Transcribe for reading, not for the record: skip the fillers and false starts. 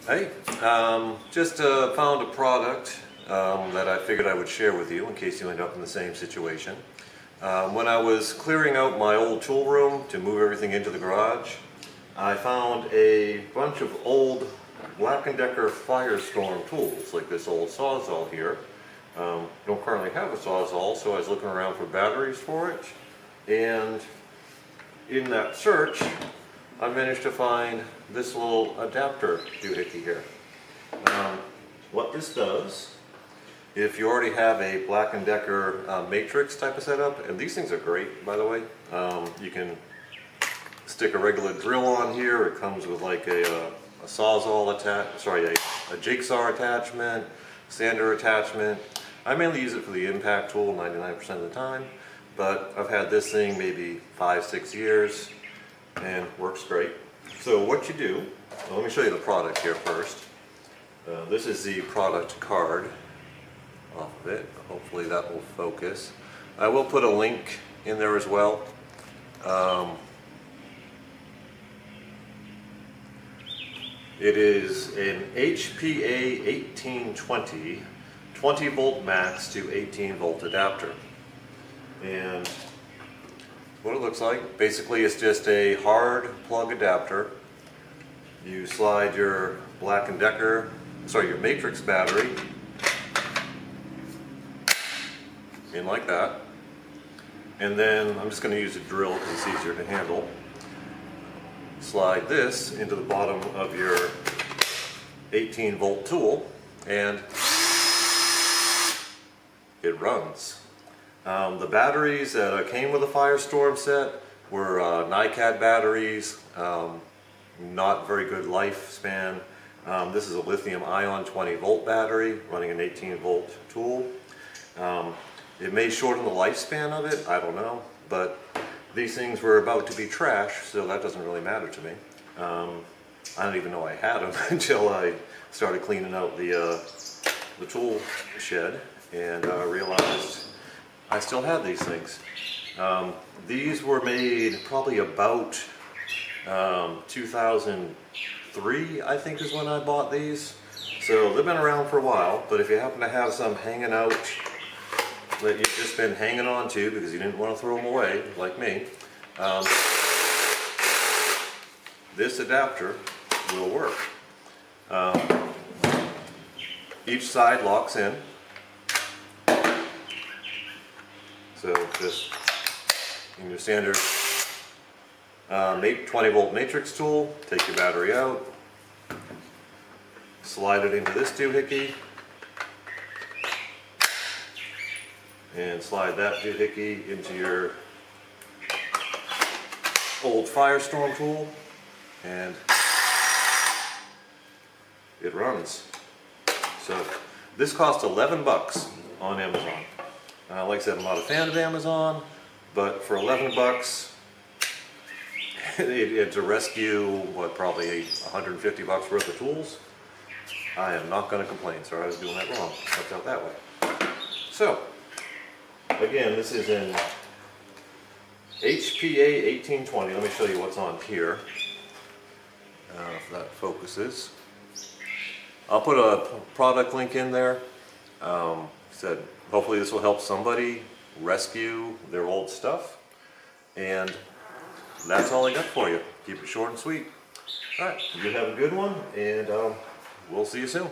Hey, just found a product that I figured I would share with you in case you end up in the same situation. When I was clearing out my old tool room to move everything into the garage, I found a bunch of old Black and Decker Firestorm tools, like this old Sawzall here. Don't currently have a Sawzall, so I was looking around for batteries for it, and in that search I managed to find this little adapter doohickey here. What this does, if you already have a Black and Decker Matrix type of setup, and these things are great, by the way. You can stick a regular drill on here. It comes with like a Sawzall a jigsaw attachment, sander attachment. I mainly use it for the impact tool 99% of the time, but I've had this thing maybe 5-6 years and works great. So what you do, well, let me show you the product here first. This is the product card off of it. Hopefully that will focus. I will put a link in there as well. It is an HPA 1820 20 volt max to 18 volt adapter. And what it looks like, basically it's just a hard plug adapter. You slide your Black and Decker, your Matrix battery in like that. And then I'm just going to use a drill because it's easier to handle. Slide this into the bottom of your 18 volt tool and it runs. The batteries that came with the Firestorm set were NiCad batteries, not very good lifespan. This is a Lithium Ion 20 volt battery running an 18 volt tool. It may shorten the lifespan of it, I don't know, but these things were about to be trash, so that doesn't really matter to me. I don't even know I had them until I started cleaning out the tool shed and realized I still had these things. These were made probably about 2003, I think is when I bought these. So they've been around for a while, but if you happen to have some hanging out that you've just been hanging on to because you didn't want to throw them away, like me, this adapter will work. Each side locks in. So just in your standard 20 volt matrix tool, take your battery out, slide it into this doohickey, and slide that doohickey into your old Firestorm tool, and it runs. So this cost 11 bucks on Amazon. Like I said, I'm not a fan of Amazon, but for 11 bucks, it's a rescue, probably 150 bucks worth of tools. I am not going to complain. Sorry, I was doing that wrong. Worked out that way. So, again, this is an HPA 1820. Let me show you what's on here. If that focuses. I'll put a product link in there. Said hopefully this will help somebody rescue their old stuff. And that's all I got for you. Keep it short and sweet. Alright, you have a good one, and we'll see you soon.